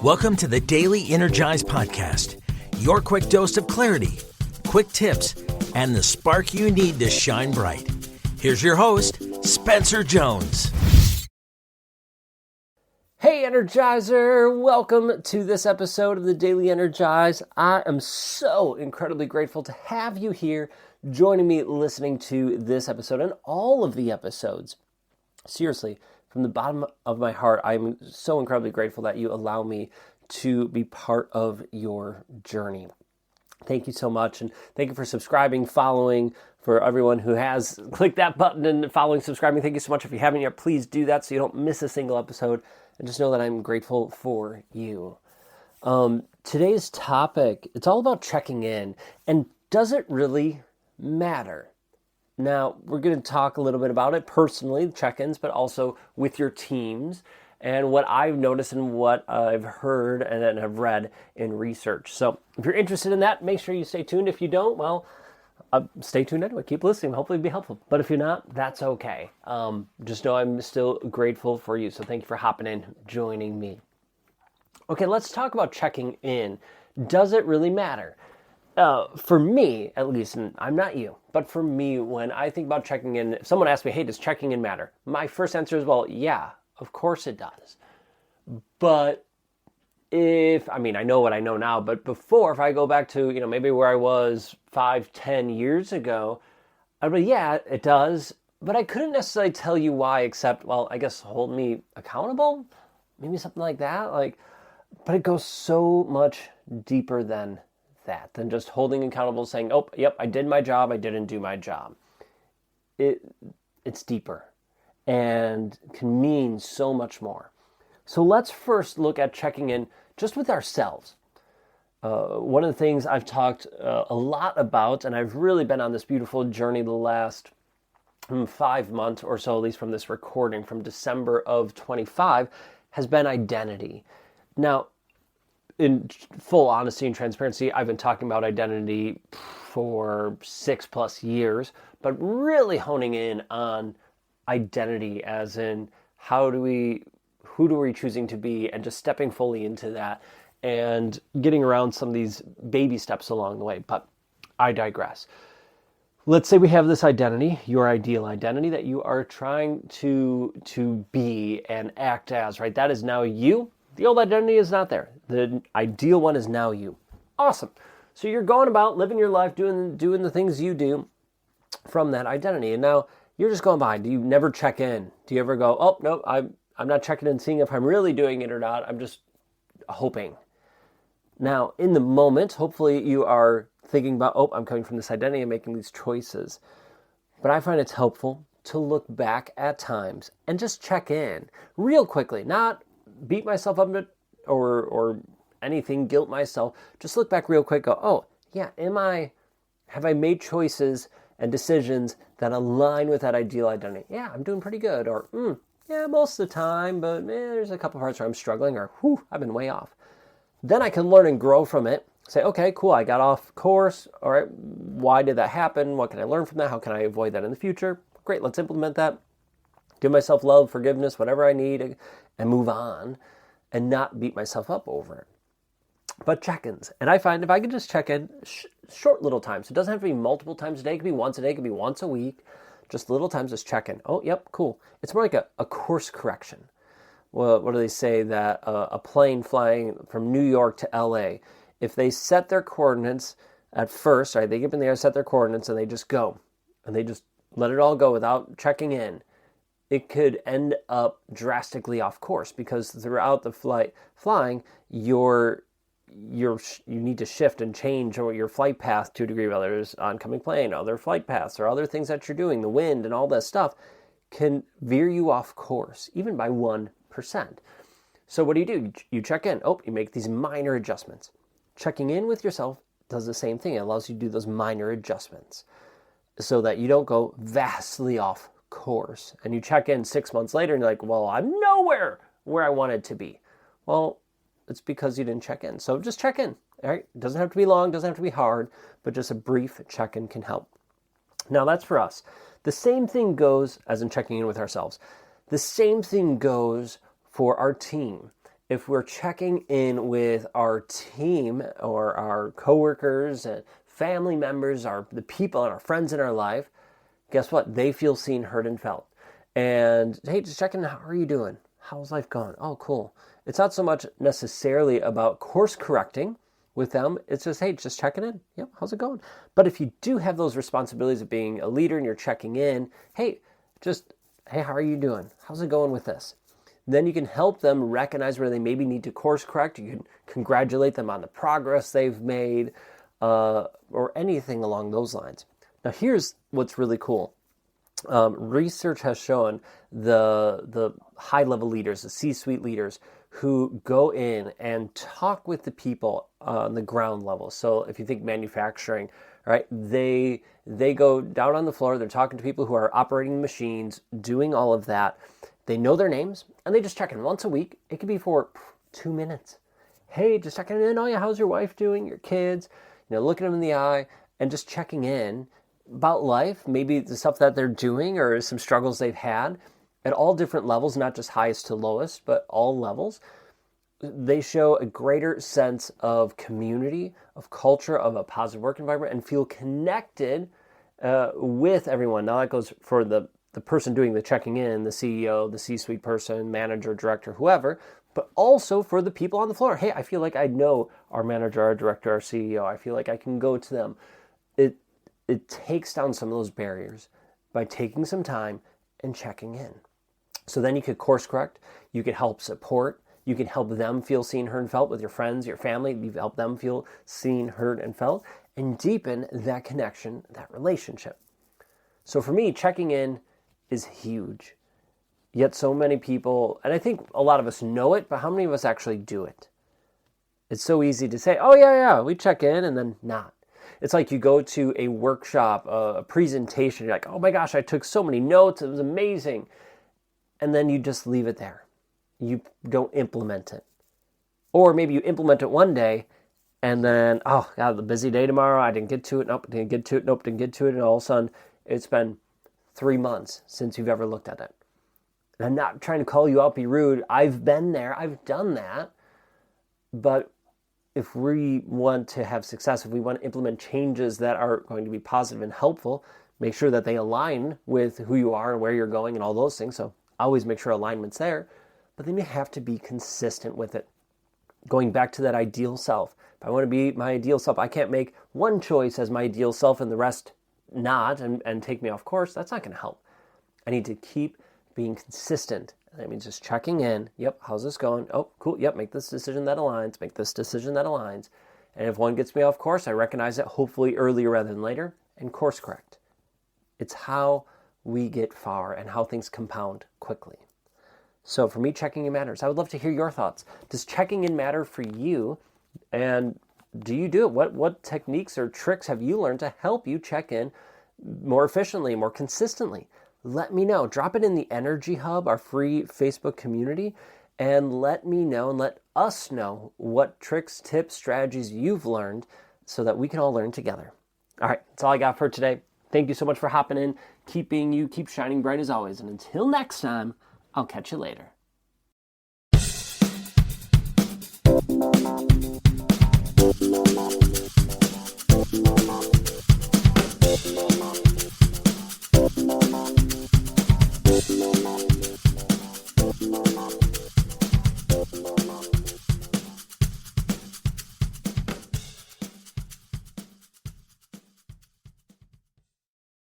Welcome to the Daily Energize Podcast, your quick dose of clarity, quick tips, and the spark you need to shine bright. Here's your host, Spencer Jones. Hey Energizer, welcome to this episode of the Daily Energize. I am so incredibly grateful to have you here joining me listening to this episode and all of the episodes. Seriously, from the bottom of my heart, I'm so incredibly grateful that you allow me to be part of your journey. Thank you so much, and thank you for subscribing, following. For everyone who has clicked that button and following, subscribing, thank you so much. If you haven't yet, please do that so you don't miss a single episode. And just know that I'm grateful for you. Today's topic, it's all about checking in. And does it really matter? Now, we're going to talk a little bit about it personally, check-ins, but also with your teams and what I've noticed and what I've heard and have read in research. So if you're interested in that, make sure you stay tuned. If you don't, well, stay tuned anyway. Keep listening. Hopefully it'll be helpful. But if you're not, that's okay. Just know I'm still grateful for you. So thank you for hopping in, joining me. Okay, let's talk about checking in. Does it really matter? For me, at least, and I'm not you, but for me, when I think about checking in, if someone asks me, hey, does checking in matter? My first answer is, well, yeah, of course it does. But I know what I know now, but before, if I go back to, maybe where I was 5-10 years ago, I'd be, yeah, it does, but I couldn't necessarily tell you why, except, well, I guess hold me accountable, maybe something like that, but it goes so much deeper than than just holding accountable, saying, oh, yep, I did my job, I didn't do my job. It's deeper and can mean so much more. So let's first look at checking in just with ourselves. One of the things I've talked a lot about, and I've really been on this beautiful journey the last 5 months or so, at least from this recording, from December of 25, has been identity. Now, in full honesty and transparency, I've been talking about identity for 6+ years, but really honing in on identity as in who do we choosing to be, and just stepping fully into that and getting around some of these baby steps along the way. But I digress. Let's say we have this identity, your ideal identity that you are trying to be and act as, right? That is now you. The old identity is not there. The ideal one is now you. Awesome. So you're going about living your life, doing the things you do from that identity. And now you're just going by. Do you never check in? Do you ever go, oh, no, I'm not checking in, seeing if I'm really doing it or not. I'm just hoping. Now, in the moment, hopefully you are thinking about, oh, I'm coming from this identity and making these choices. But I find it's helpful to look back at times and just check in real quickly, not beat myself up or anything, guilt myself. Just look back real quick, go, oh, yeah, have I made choices and decisions that align with that ideal identity? Yeah, I'm doing pretty good. Or, yeah, most of the time, but there's a couple parts where I'm struggling, or, I've been way off. Then I can learn and grow from it. Say, okay, cool, I got off course. All right, why did that happen? What can I learn from that? How can I avoid that in the future? Great, let's implement that. Give myself love, forgiveness, whatever I need, and move on and not beat myself up over it. But check-ins. And I find if I can just check in short little times, it doesn't have to be multiple times a day. It could be once a day. It could be once a week. Just little times, just check in. Oh, yep, cool. It's more like a course correction. Well, what do they say that a plane flying from New York to LA, if they set their coordinates at first, right, they get up in the air, set their coordinates, and they just go. And they just let it all go without checking in. It could end up drastically off course because throughout the flying, you need to shift and change your flight path to a degree, whether it's oncoming plane, other flight paths, or other things that you're doing, the wind and all that stuff can veer you off course, even by 1%. So what do? You check in. Oh, you make these minor adjustments. Checking in with yourself does the same thing. It allows you to do those minor adjustments so that you don't go vastly off course. And you check in 6 months later and you're like, well, I'm nowhere where I wanted to be. Well, it's because you didn't check in. So just check in. All right? It doesn't have to be long, doesn't have to be hard, but just a brief check-in can help. Now that's for us. The same thing goes, as in checking in with ourselves, the same thing goes for our team. if we're checking in with our team or our coworkers and family members, the people and our friends in our life, guess what? They feel seen, heard, and felt. And hey, just checking, how are you doing? How's life going? Oh, cool. It's not so much necessarily about course correcting with them. It's just, hey, just checking in. Yep, how's it going? But if you do have those responsibilities of being a leader and you're checking in, hey, how are you doing? How's it going with this? Then you can help them recognize where they maybe need to course correct. You can congratulate them on the progress they've made, or anything along those lines. Now, here's what's really cool. Research has shown the high-level leaders, the C-suite leaders, who go in and talk with the people on the ground level. So if you think manufacturing, right, they go down on the floor, they're talking to people who are operating machines, doing all of that. They know their names, and they just check in once a week. It could be for 2 minutes. Hey, just checking in. Oh yeah, how's your wife doing? Your kids? Looking them in the eye and just checking in about life, maybe the stuff that they're doing or some struggles they've had at all different levels, not just highest to lowest, but all levels. They show a greater sense of community, of culture, of a positive work environment, and feel connected with everyone. Now that goes for the person doing the checking in, the CEO, the C-suite person, manager, director, whoever, but also for the people on the floor. Hey, I feel like I know our manager, our director, our CEO. I feel like I can go to them. It takes down some of those barriers by taking some time and checking in. So then you could course correct, you could help support, you can help them feel seen, heard, and felt with your friends, your family. You help them feel seen, heard, and felt, and deepen that connection, that relationship. So for me, checking in is huge. Yet so many people, and I think a lot of us know it, but how many of us actually do it? It's so easy to say, oh yeah, we check in, and then not. It's like you go to a workshop, a presentation, you're like, oh my gosh, I took so many notes, it was amazing. And then you just leave it there. You don't implement it. Or maybe you implement it one day, and then, oh, God, the busy day tomorrow, I didn't get to it, nope, didn't get to it, nope, didn't get to it, and all of a sudden, it's been 3 months since you've ever looked at it. And I'm not trying to call you out, be rude. I've been there, I've done that. But if we want to have success, if we want to implement changes that are going to be positive and helpful, make sure that they align with who you are and where you're going and all those things. So always make sure alignment's there. But then you have to be consistent with it. Going back to that ideal self. If I want to be my ideal self, I can't make one choice as my ideal self and the rest not and take me off course. That's not going to help. I need to keep being consistent. That means just checking in. Yep, how's this going? Oh, cool. Yep, make this decision that aligns. Make this decision that aligns. And if one gets me off course, I recognize it hopefully earlier rather than later and course correct. It's how we get far and how things compound quickly. So for me, checking in matters. I would love to hear your thoughts. Does checking in matter for you? And do you do it? What techniques or tricks have you learned to help you check in more efficiently, more consistently? Let me know. Drop it in the Energy Hub, our free Facebook community, and let me know and let us know what tricks, tips, strategies you've learned so that we can all learn together. All right, that's all I got for today. Thank you so much for hopping in, keep shining bright as always. And until next time, I'll catch you later.